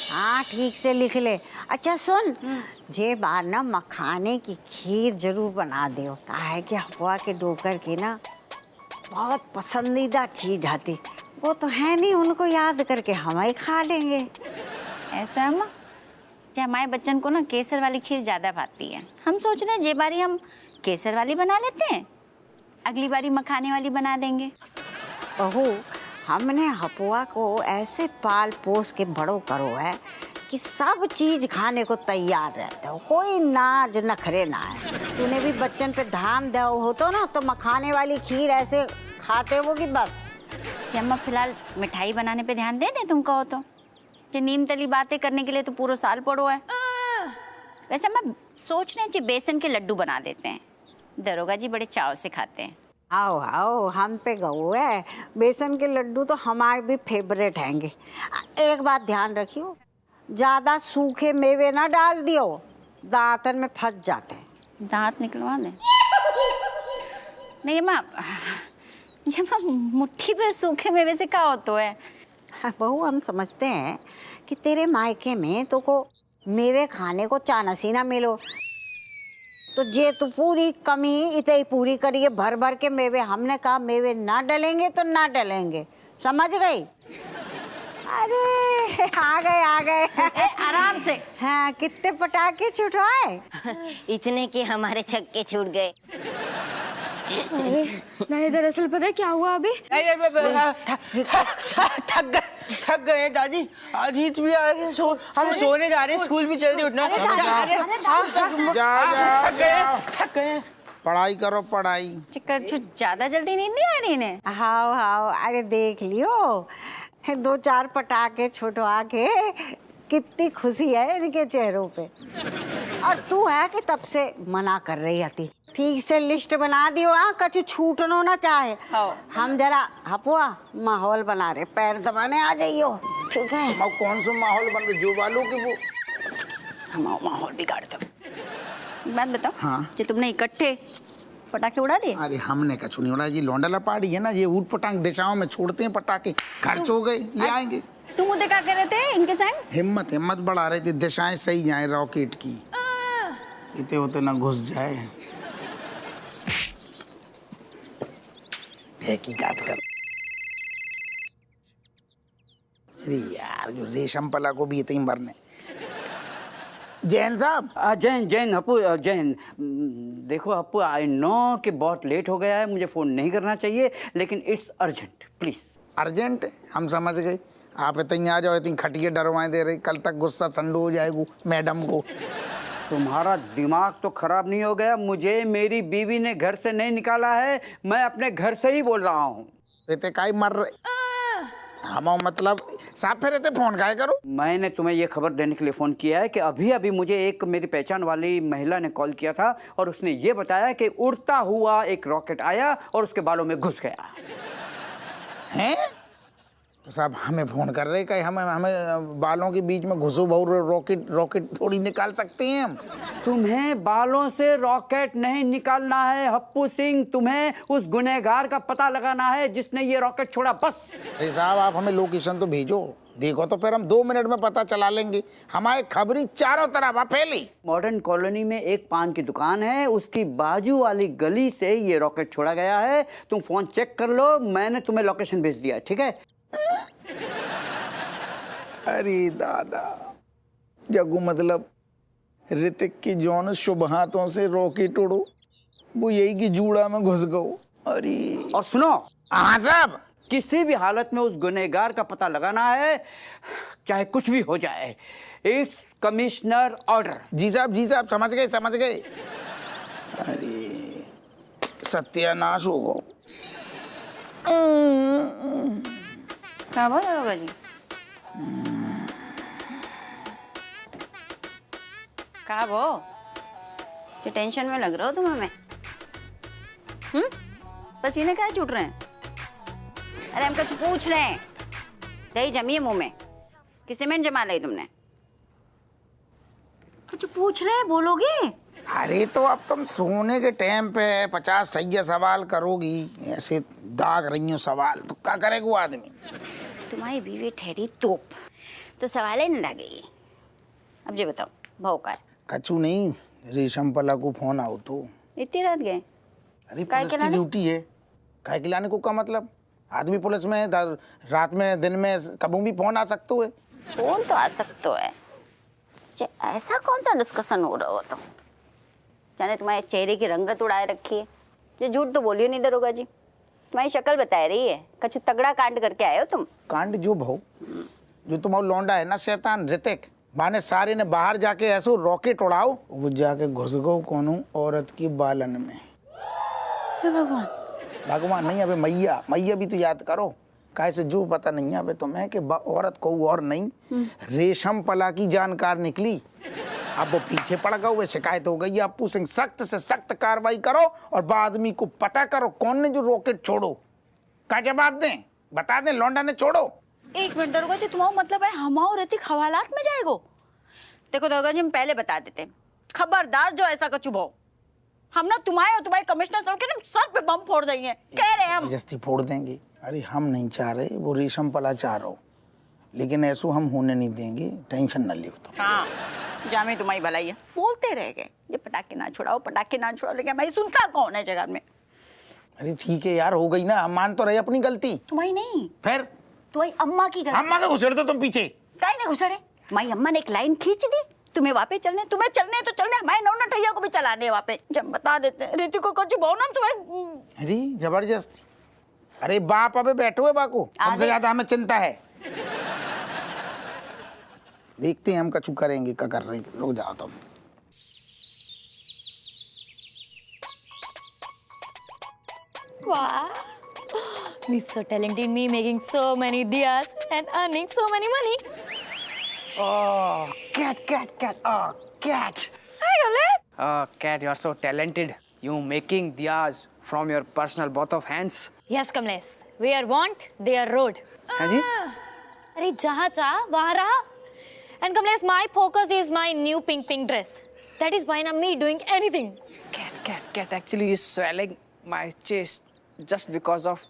हाँ ठीक से लिख ले। अच्छा सुन, जे बार ना मखाने की खीर जरूर बना दियो। कहा है कि हवा के डोकर की ना बहुत पसंदीदा चीज आती, वो तो है नहीं, उनको याद करके हम ही खा लेंगे। ऐसा है अम्मा, जो हमारे बच्चन को ना केसर वाली खीर ज्यादा भाती है। हम सोच रहे हैं जे बारी हम केसर वाली बना लेते हैं, अगली बारी मखाने वाली बना देंगे। बहू, हमने हपुआ को ऐसे पाल पोस के बड़ो करो है कि सब चीज खाने को तैयार रहते हो, कोई नाज नखरे ना है। तूने भी बच्चन पे ध्यान दे हो तो ना, तो मखाने वाली खीर ऐसे खाते हो कि बस। अम्मा फिलहाल मिठाई बनाने पे ध्यान दे दें तुम कहो तो। जो नीम तली बातें करने के लिए तो पूरा साल पड़ो है। वैसे मैं सोच रहे हैं बेसन के लड्डू बना देते हैं, दरोगा जी बड़े चाव से खाते हैं। आओ आओ, हम पे गऊ है। बेसन के लड्डू तो हमारे भी फेवरेट हैंगे। एक बात ध्यान रखियो, ज्यादा सूखे मेवे ना डाल दियो, दांतन में फंस जाते हैं। दांत निकलवा दें? नहीं अम्मा, जब मुट्ठी पर सूखे मेवे से क्या होता है? बहू, हम समझते हैं कि तेरे मायके में तो को मेवे खाने को चानसी ना मिलो, तो जे तू पूरी कमी इतने ही पूरी करिए भर भर के मेवे। हमने कहा मेवे ना डलेंगे तो ना डलेंगे, समझ गई? अरे आ गए आराम से। हाँ, कितने पटाखे छुटवाए? इतने के हमारे छक्के छूट गए। अरे नहीं, दरअसल पता है क्या हुआ अभी? थक गए दादी। रीत भी आ रही, हम सोने जा रहे हैं, स्कूल भी जल्दी उठना। थक गए। पढ़ाई करो पढ़ाई। ज्यादा जल्दी नींद नहीं आ रही इन्हें? हाँ हाँ, अरे देख लियो, 2-4 पटाखे छुटवा के कितनी खुशी है इनके चेहरों पे। और तू है कि तब से मना कर रही थी। ठीक से लिस्ट बना दियो, हाँ, कछु छूटनो ना चाहे। हम जरा हपुआ माहौल बना रहे, पैर दबाने आ जाइयो, ठीक है? कौन सा माहौल बन रहा, जो वालों के वो हम माहौल बिगाड़ दो। बात बताओ, हाँ, जो तुमने इकट्ठे पटाखे उड़ा दिए? अरे हमने कछु नहीं उड़ा जी, लौंडा पहाड़ी है ना, ये ऊट पटांग दिशाओं में छोड़ते हैं पटाखे, खर्च हो गए, ले आएंगे। तुम उधर क्या कर रहे थे इनके संग? हिम्मत बढ़ा रहे थे, दिशाएं सही जाए रॉकेट की, इतने होते ना घुस जाए। तहकीकात कर। अरे यार, जो रेशम पला को भी इतनी मरने। जैन साहब। जैन अपू, जैन देखो अपू, आई नो कि बहुत लेट हो गया है, मुझे फ़ोन नहीं करना चाहिए, लेकिन इट्स अर्जेंट, प्लीज़। अर्जेंट? हम समझ गए, आप इतनी आ जाओ, इतनी खटिए डरवाएं दे रही, कल तक गुस्सा ठंडू हो जाएगा मैडम को। तुम्हारा दिमाग तो खराब नहीं हो गया? मुझे मेरी बीवी ने घर से नहीं निकाला है, मैं अपने घर से ही बोल रहा हूँ। इतने काई मर रहे हम, मतलब साफ फिर इतने फोन काहे करो? मैंने तुम्हें ये खबर देने के लिए फ़ोन किया है कि अभी अभी मुझे एक मेरी पहचान वाली महिला ने कॉल किया था और उसने ये बताया कि उड़ता हुआ एक रॉकेट आया और उसके बालों में घुस गया। हैं? तो साहब हमें फोन कर रहे कि हमें बालों के बीच में घुसो बहु रॉकेट थोड़ी निकाल सकते हैं हम। तुम्हें बालों से रॉकेट नहीं निकालना है हप्पू सिंह, तुम्हें उस गुनहगार का पता लगाना है जिसने ये रॉकेट छोड़ा, बस। अरे साहब, आप हमें लोकेशन तो भेजो, देखो तो फिर हम 2 मिनट में पता चला लेंगे। हमारे खबरी चारों तरफ फैली। मॉडर्न कॉलोनी में एक पान की दुकान है, उसकी बाजू वाली गली से ये रॉकेट छोड़ा गया है। तुम फोन चेक कर लो, मैंने तुम्हें लोकेशन भेज दिया, ठीक है? अरे दादा, जग्गू मतलब ऋतिक की जौन शुभ हाथों से रॉकेट उड़ो, वो यही की जूड़ा में घुस गओ। अरे और सुनो, हाँ साहब, किसी भी हालत में उस गुनहगार का पता लगाना है, चाहे कुछ भी हो जाए। It's commissioner order. जी साहब, समझ गए। अरे सत्यानाश हो गो। क्या बोल रहे होगा जी? क्या वो तो टेंशन में लग रहे हो तुम हमें? पसीने क्या छूट रहे हैं? अरे हम कुछ पूछ रहे हैं, दही जमी है मुंह में कि सीमेंट जमा ली तुमने? कुछ पूछ रहे हैं, बोलोगे? अरे तो अब तुम सोने के टाइम पे 50 सही सवाल करोगी, ऐसे दाग रही हो सवाल, तो क्या करेगा वो आदमी? तुम्हारी बीवी ठहरी तोप, तो सवाल ही नहीं लगेगी। अब ये बताओ भाव का है? कछु नहीं, रेशम पला को फोन आओ तो। इतनी रात गए? अरे काय पुलिस के की लाने? ड्यूटी है, काय के लाने को का मतलब? आदमी पुलिस में है, रात में दिन में कभी भी फोन आ सकते है। फोन तो आ सकते है। ऐसा कौन सा डिस्कशन हो रहा हो तो? जाने तुम्हारे चेहरे की रंगत उड़ाए रखी है। ये झूठ तो बोलियो नहीं दरोगा जी, तुम्हारी शक्ल बता रही है। कछु तगड़ा कांड करके आए हो तुम। कांड जो भाव, जो तुम्हारा लौंडा है ना शैतान ऋतिक, बाने सारे ने बाहर जाके ऐसो रॉकेट उड़ाओ, वो जाके घुस गो कोनो औरत की बालन में। भगवान, भगवान नहीं, अबे मैया, मैया भी तो याद करो। कैसे जो पता नहीं है अबे तुम्हें कि औरत को और नहीं, रेशम पला की जानकार निकली। अब वो पीछे पड़ गए, वो शिकायत हो गई। अप्पू सिंह सख्त से सख्त कार्रवाई करो और आदमी को पता करो कौन ने जो रॉकेट छोड़ो। का जवाब दें, बता दें लौंडा ने छोड़ो। एक मिनट दरोगा जी, तुम्हारा मतलब है हमाओ ऋतिक हवालात में जाएगो? देखो दरोगा जी, हम पहले बता देते हैं, खबरदार जो ऐसा कछु भाव, हम ना तुम्हारे और तुम्हारे कमिश्नर साहब के ना सर पे बम फोड़ देंगे, कह रहे हैं हम। जस्ती फोड़ देंगे। अरे हम नहीं चाह रहे, वो रेशम पला चाह रहा हो, लेकिन ऐसो हम होने नहीं देंगे, टेंशन न लियो तो। हाँ, जामे तुम्हारी भलाई है, बोलते रह गए ये पटाखे ना छुड़ाओ, पटाखे ना छुड़ाओ, लेकिन भाई सुनता कौन है जगह में? अरे ठीक है यार, हो गई ना, हम मान तो रहे अपनी गलती। तुम्हारी नहीं, फिर तुम्हारी अम्मा की गलती। अम्मा का घुसेड़ दो तुम पीछे। काहे नहीं घुसड़े? तुम्हारी अम्मा ने एक लाइन खींच दी, तुम्हें वापे चलने, तुम्हें चलने तो चलने, हमारे नौना टैया को भी चलाने वापे। जब बता देते हैं ऋतिक को कुछ भाव ना तुम्हें। अरे जबरदस्ती। अरे बाप अबे बैठो है बाको, हमसे ज्यादा हमें चिंता है। देखते हैं हम कछु करेंगे, क्या कर रहे हैं, रुक जाओ तुम। Wow. He's so talented, me making so many diyas and earning so many money. Oh, cat. Oh, cat. Hi, Kamlesh. Oh, cat, you are so talented. You making diyas from your personal both of hands. Yes, Kamlesh. Where want, there road. हाँ जी? अरे जहाँ चाह वहाँ रहा. And Kamlesh, my focus is my new pink dress. That is why I'm me doing anything. Cat actually is swelling my chest just because of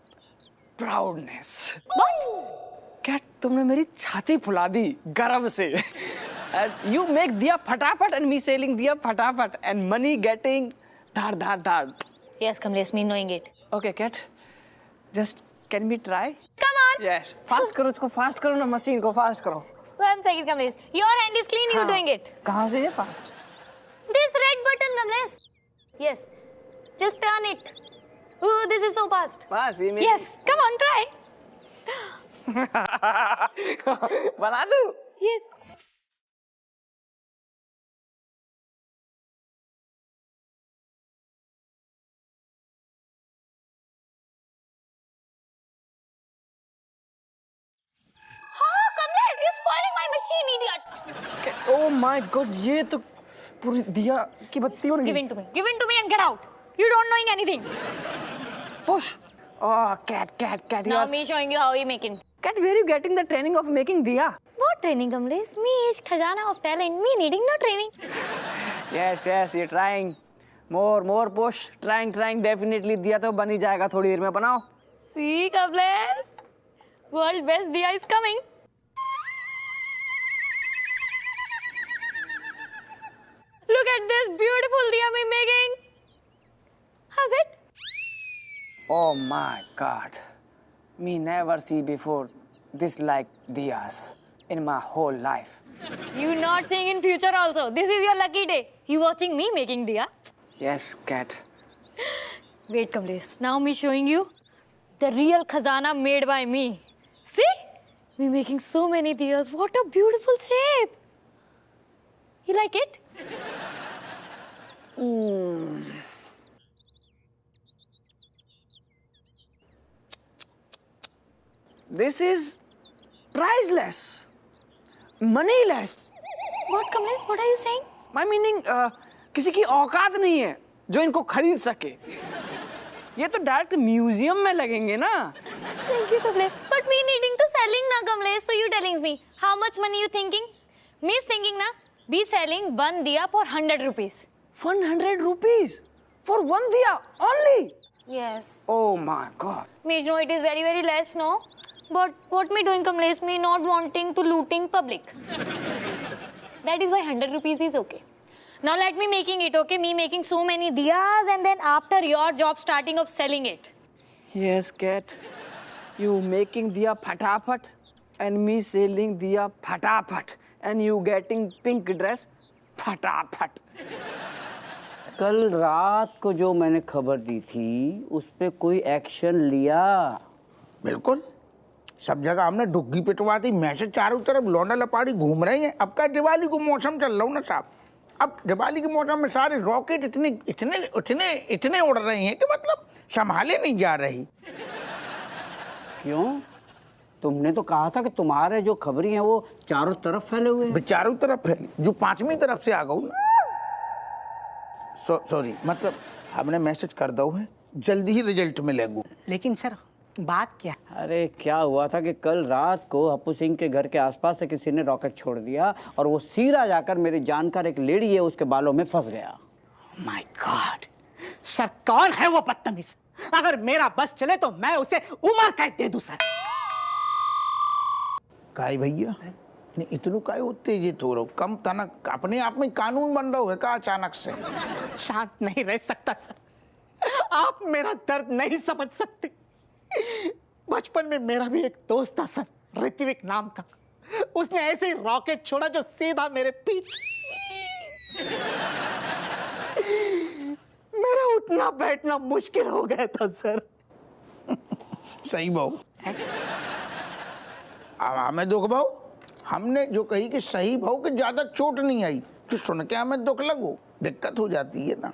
proudness. What? Cat, तुमने मेरी छाती फुला दी गर्व से. And you make दिया फटाफट and me selling दिया फटाफट and money getting Dhar. Yes, Kamlesh, me knowing it. Okay, cat. Just can we try? Come on. Yes. Fast करो इसको, fast करो ना मशीन को, fast करो. 1 second, Kamlesh. Your hand is clean, you हाँ. doing it. कहाँ से ये fast? This red button, Kamlesh. Yes. Just turn it. Oh, this is so fast. बस ये मेरी. Yes, come on, try. बना दूँ? Yes. Oh, Kamlesh, you're spoiling my machine, idiot. Oh my God, ये तो पूरी दिया की बत्ती बन Give गई. in to me. Give in to me and get out. You don't knowing anything. Push. Oh, cat. You Now are... me showing you how you making. Cat, where are you getting the training of making diya? What training, Kamlesh? Me is khajana of talent. Me needing no training. Yes, you're trying. More push. Trying. Definitely दिया तो बन ही जाएगा, थोड़ी देर में बनाओ. See, Kamlesh. World best diya is coming. Look at this beautiful diya me making. How's it? Oh my God. Me never see before this like diyas in my whole life. You not seeing in future also. This is your lucky day. You watching me making diya. Yes, cat. Wait, Kamlesh. Now me showing you the real khazana made by me. See? Me making so many diyas. What a beautiful shape. You like it? This is priceless. Moneyless. What, Kamlesh? What are you saying? My meaning, किसी की औकात नहीं है जो इनको खरीद सके. ये तो डायरेक्ट म्यूजियम में लगेंगे ना. Thank you, Kamlesh. But me needing to selling na, Kamlesh. So you telling me how much money you thinking? Me is thinking na, be selling one diya for 100 rupees. 100 rupees for one diya only. Yes. Oh my God. Me know it is very, very less, no? But what me doing, Kamlesh? Me not wanting to looting public. That is why 100 rupees is okay. Now let me making it, okay? Me making so many diyas and then after your job starting of selling it. Yes, cat. You making diya fatafat and me selling diya fatafat and you getting pink dress फटाफट। कल रात को जो मैंने खबर दी थी उस पे कोई एक्शन लिया? बिल्कुल, सब जगह हमने डुग्गी पिटवा दी। मैसेज चारों तरफ लौंडा लपाड़ी घूम रहे हैं। अब का दिवाली को मौसम चल रहा हूँ ना साहब, अब दिवाली के मौसम में सारे रॉकेट इतने इतने इतने इतने उड़ रहे हैं कि मतलब संभाले नहीं जा रही। क्यों? तुमने तो कहा था कि तुम्हारे जो खबरी हैं वो चारों तरफ फैले हुए हैं। चारों तरफ फैली, जो पांचवी तरफ से आ गऊ। सॉरी, मतलब हमने मैसेज कर दो है, जल्दी ही रिजल्ट मिलेगा। लेकिन सर बात क्या? अरे क्या हुआ था कि कल रात को हप्पू सिंह के घर के आसपास से किसी ने रॉकेट छोड़ दिया और वो सीधा जाकर मेरी जानकार एक लेडी है उसके बालों में फंस गया। माय गॉड, सर कौन है वो बदतमीज? अगर मेरा बस चले तो मैं उसे उम्र कैद दे दूं सर। काई भैया इतनू काय उत्तेजित हो रहा हो? कम तनक अपने आप में कानून बन रहा है का अचानक से? शांत नहीं रह सकता सर, आप मेरा दर्द नहीं समझ सकते। बचपन में मेरा भी एक दोस्त था सर, ऋत्विक नाम का। उसने ऐसे ही रॉकेट छोड़ा जो सीधा मेरे पीछे। मेरा उठना बैठना मुश्किल हो गया था सर। सही बहू, हमें दुख भाव, हमने जो कही कि सही भाव कि ज्यादा चोट नहीं आई, जो सुन के हमें दुख लगो, दिक्कत हो जाती है ना।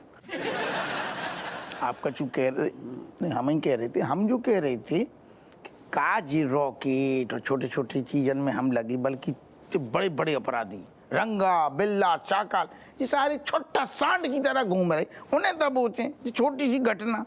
आपका जो कह रहे, हम ही कह रहे थे, हम जो कह रहे थे काज रॉकेट और छोटे छोटे चीजन में हम लगी, बल्कि बड़े बड़े अपराधी रंगा बिल्ला चाकाल ये सारे छोटा सांड की तरह घूम रहे, उन्हें तब पूछे छोटी सी घटना।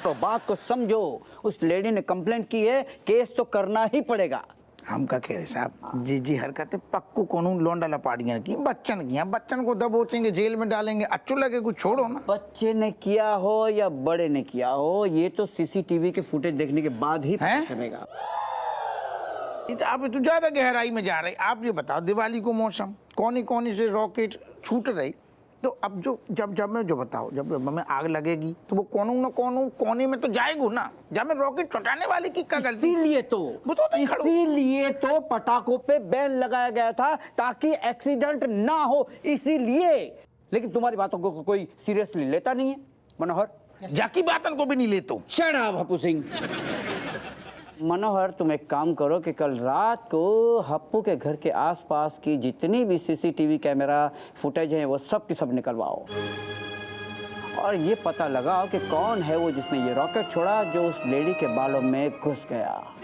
तो बात को समझो, उस लेडी ने कंप्लेंट की है, केस तो करना ही पड़ेगा। हम क्या कह रहे साहब, जी हरकतें पक्कू कानून लौंडा लपाड़ियां की, बच्चन की, बच्चन को दबोचेंगे, जेल में डालेंगे, अच्छू लगे कुछ छोड़ो ना। बच्चे ने किया हो या बड़े ने किया हो, ये तो सीसीटीवी के फुटेज देखने के बाद ही पता चलेगा। आप तो ज्यादा गहराई में जा रहे। आप ये बताओ, दिवाली को मौसम कोनी से रॉकेट छूट रही, तो अब जब मैं जो बताओ, जब हमें आग लगेगी तो वो कोने में तो जाएगा ना, जब मैं रॉकेट छुटाने वाले की क्या गलती? इसीलिए तो पटाखों पे बैन लगाया गया था ताकि एक्सीडेंट ना हो, इसीलिए। लेकिन तुम्हारी बातों को कोई सीरियसली लेता नहीं है मनोहर। जाकी बातन को भी नहीं लेता। Shut up Happu Singh. मनोहर, तुम एक काम करो कि कल रात को हप्पू के घर के आसपास की जितनी भी सीसीटीवी कैमरा फुटेज हैं वो सब की सब निकलवाओ और ये पता लगाओ कि कौन है वो जिसने ये रॉकेट छोड़ा जो उस लेडी के बालों में घुस गया।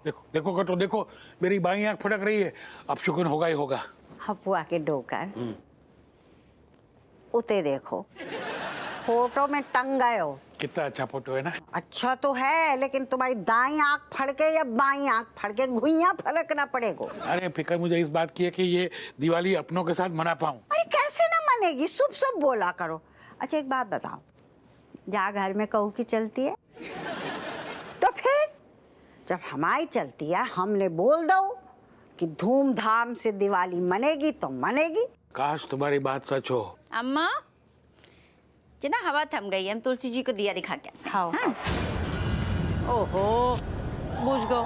देखो कटो, देखो मेरी बाईं आंख फटक रही है, अब शुक्र होगा ही होगा। हप्पू आके डोकर उते देखो, फोटो में टंग गए हो। कितना अच्छा फोटो है ना। अच्छा तो है, लेकिन तुम्हारी दाईं आंख फड़के या बाईं आंख फड़के घुइयां फड़कना पड़ेगा। अरे फिक्र मुझे इस बात की है कि ये दिवाली अपनों के साथ मना पाऊं। अरे कैसे ना मनेगी, शुभ बोला करो। अच्छा एक बात बताओ, जा घर में कहू की चलती है तो फिर जब हमारी चलती है हमने बोल दो कि धूमधाम से दिवाली मनेगी तो मनेगी। काश तुम्हारी बात सच हो। अम्मा जना हवा थम गई, हम तुलसी जी को दिया दिखा के आते हैं। हाँ। ओहो बुझ गो,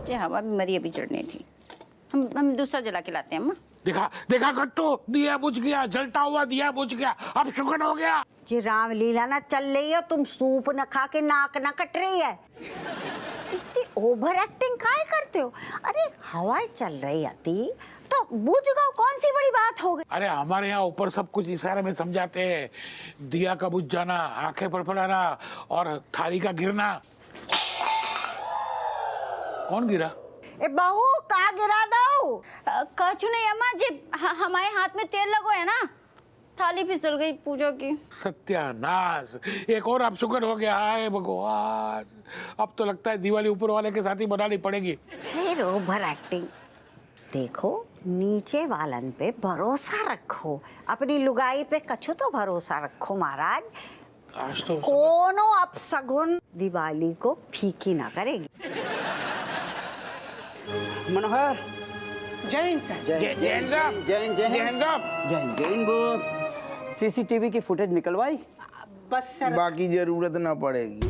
ये हवा भी मरी अभी चढ़नी थी। हम दूसरा जला के लाते हैं अम्मा। देखा कट्टू, दिया बुझ गया, जलता हुआ दिया बुझ गया, अब शुक्र हो गया। जी रामलीला ना चल रही है, तुम सूप न खा के नाक ना कट रही है। इतनी ओवर एक्टिंग काहे करते हो? अरे हवाएं चल रही आती तो बुझ गो, कौन सी बड़ी बात हो गई? अरे हमारे यहाँ ऊपर सब कुछ इशारे में समझाते हैं, दिया का बुझ जाना, आंखें फड़फड़ाना और थाली का गिरना। कौन गिरा? ए बहू का गिरा दो? कछु नहीं अम्मा जी, हमारे हाथ में तेल लगो है ना, थाली फिसल गई पूजा की। सत्यानाश, एक और अब शुक्र हो गया। हाय भगवान, अब तो लगता है दिवाली ऊपर वाले के साथ ही मनानी पड़ेगी। फिर ओवर एक्टिंग। देखो नीचे वालन पे भरोसा रखो, अपनी लुगाई पे कछु तो भरोसा रखो महाराज। आज तो कोनो अपशगुन दिवाली को फीकी ना करेगी। मनोहर जैन सर। जैन साहब, जैन जैन जैन साहब, जैन जैन वो सीसीटीवी की फुटेज निकलवाई? बस सर। बाकी जरूरत ना पड़ेगी।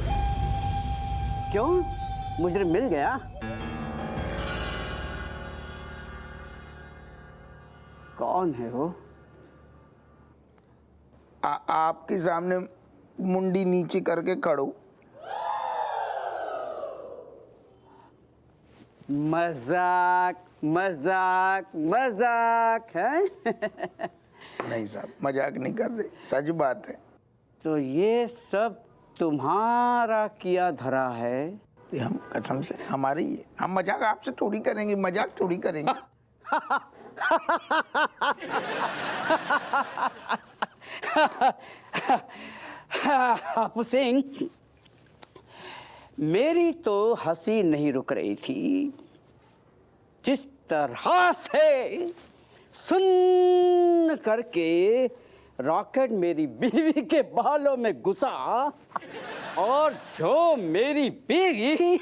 क्यों, मुजरिम मिल गया? कौन है वो? आपके सामने मुंडी नीचे करके खड़ो। मजाक मजाक मजाक है। नहीं साहब, मजाक नहीं कर रहे, सच बात है। तो ये सब तुम्हारा किया धरा है? ये हम कसम से हमारी है। हम मजाक आपसे थोड़ी करेंगे, मजाक थोड़ी करेंगे। हापू सिंह, मेरी तो हंसी नहीं रुक रही थी। जिस तरह से सुन करके रॉकेट मेरी बीवी के बालों में घुसा और जो मेरी बीवी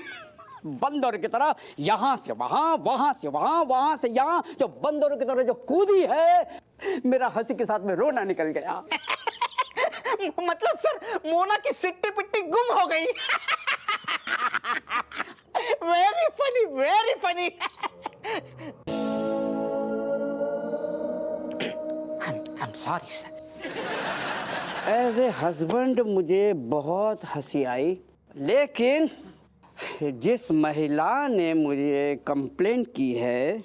बंदर की तरह यहाँ से वहाँ, वहाँ से वहाँ, वहाँ से यहाँ, जो बंदरों की तरह जो कूदी है, मेरा हंसी के साथ में रोना निकल गया। मतलब सर मोना की सिट्टी पिट्टी गुम हो गई। Very funny, very funny. I'm sorry sir. As a husband मुझे बहुत हंसी आई, लेकिन जिस महिला ने मुझे कंप्लेंट की है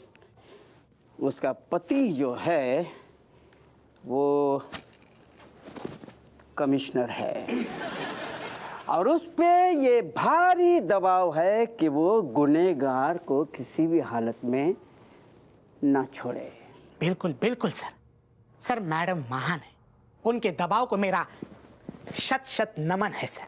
उसका पति जो है वो कमिश्नर है और उस पे ये भारी दबाव है कि वो गुनहगार को किसी भी हालत में ना छोड़े। बिल्कुल बिल्कुल सर। सर मैडम महान है, उनके दबाव को मेरा शत शत नमन है सर।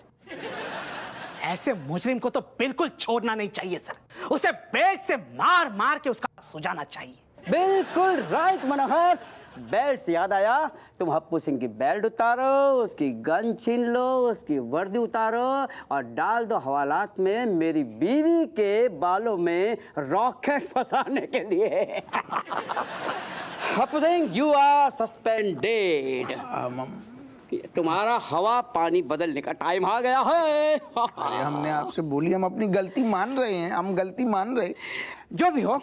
ऐसे मुजरिम को तो बिल्कुल छोड़ना नहीं चाहिए सर, उसे बेल्ट से मार मार के उसका सुझाना चाहिए। बिल्कुल राइट मनोहर। बेल्ट से याद आया, तुम हप्पू सिंह की बेल्ट उतारो, उसकी गन छीन लो, उसकी वर्दी उतारो और डाल दो हवालात में मेरी बीवी के बालों में रॉकेट फंसाने के लिए। Happu Singh, you are suspended. तुम्हारा हवा पानी बदलने का टाइम आ गया है। अरे हमने आपसे बोली, हम अपनी गलती मान रहे हैं, हम गलती मान रहे। जो भी हो,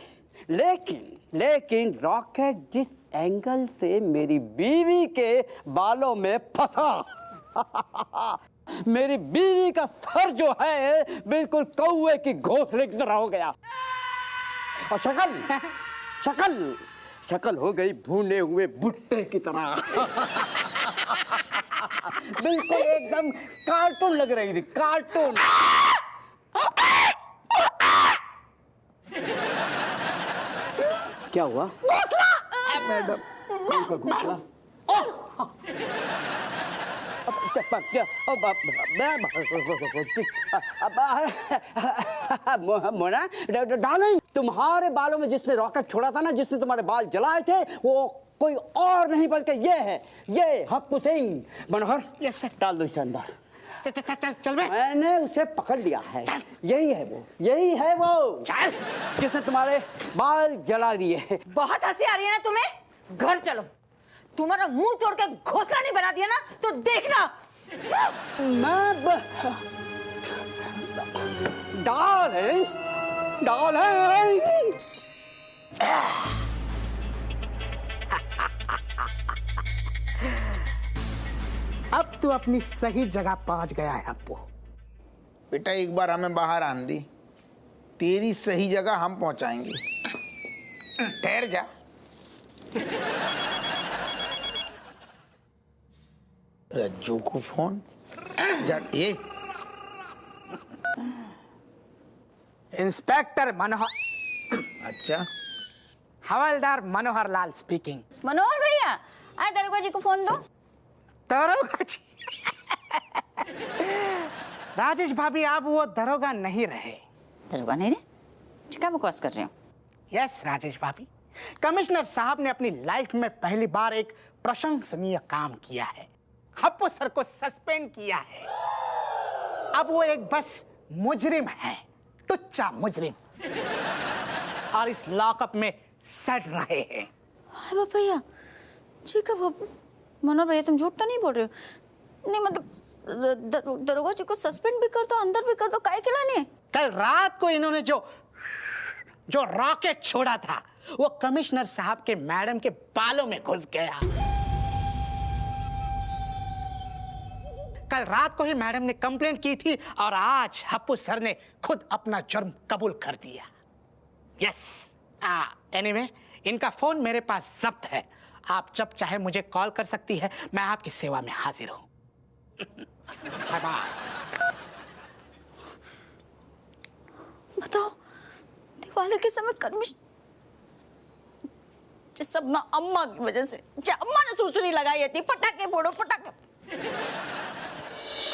लेकिन रॉकेट जिस एंगल से मेरी बीवी के बालों में फंसा, मेरी बीवी का सर जो है बिल्कुल कौवे की घोंसले की तरह हो गया और शक्ल हो गई भुने हुए भुट्टे की तरह। बिल्कुल एकदम कार्टून लग रही थी, कार्टून। क्या हुआ? मैडम मोना डार्लिंग, तुम्हारे बालों में जिसने रॉकेट छोड़ा था ना, जिसने तुम्हारे बाल जलाए थे, वो कोई और नहीं बल्कि ये है, ये हप्पू सिंह। मनोहर, यस सर। डाल दो इसे अंदर। चल बे। मैंने उसे पकड़ लिया है। यही है वो चल, जिसने तुम्हारे बाल जला दिए। बहुत हंसी आ रही है ना तुम्हें? घर चलो, तुम्हारा मुंह तोड़ के घोंसला नहीं बना दिया ना तो देखना। डार्लिंग, अब तू अपनी सही जगह पहुंच गया है हप्पू। बेटा एक बार हमें बाहर आन दी, तेरी सही जगह हम पहुंचाएंगे। ठहर जा। रज्जू को फोन जा। ये इंस्पेक्टर मनोहर। अच्छा, हवलदार मनोहर लाल स्पीकिंग। मनोहर भैया, आए दरोगा जी को फोन दो। दरोगा जी? राजेश भाभी, आप वो दरोगा नहीं रहे। दरोगा नहीं रहे? क्या बकवास कर रहे हो? यस राजेश भाभी, कमिश्नर साहब ने अपनी लाइफ में पहली बार एक प्रशंसनीय काम किया है। हप्पू सर को सस्पेंड किया है। अब वो एक बस मुजरिम है, टुच्चा मुजरिम, और इस लॉकअप में सड़ रहे हैं। हाय भैया, ठीक है मनोहर भैया, तुम झूठ तो नहीं बोल रहे हो? नहीं मतलब दरोगा जी को सस्पेंड भी कर दो, अंदर भी कर दो, काहे के लाने? कल रात को इन्होंने जो रॉकेट छोड़ा था वो कमिश्नर साहब के मैडम के बालों में घुस गया। कल रात को ही मैडम ने कंप्लेंट की थी और आज हप्पू सर ने खुद अपना जुर्म कबूल कर दिया। यस, एनीवे, इनका फोन मेरे पास जब्त है। आप जब चाहे मुझे कॉल कर सकती है, मैं आपकी सेवा में हाजिर हूं। Bye bye. बताओ, दिवाली के समय सब ना अम्मा की वजह से, अम्मा ने सुरसुरी लगाई थी, पटाखे फोड़ो पटाखे।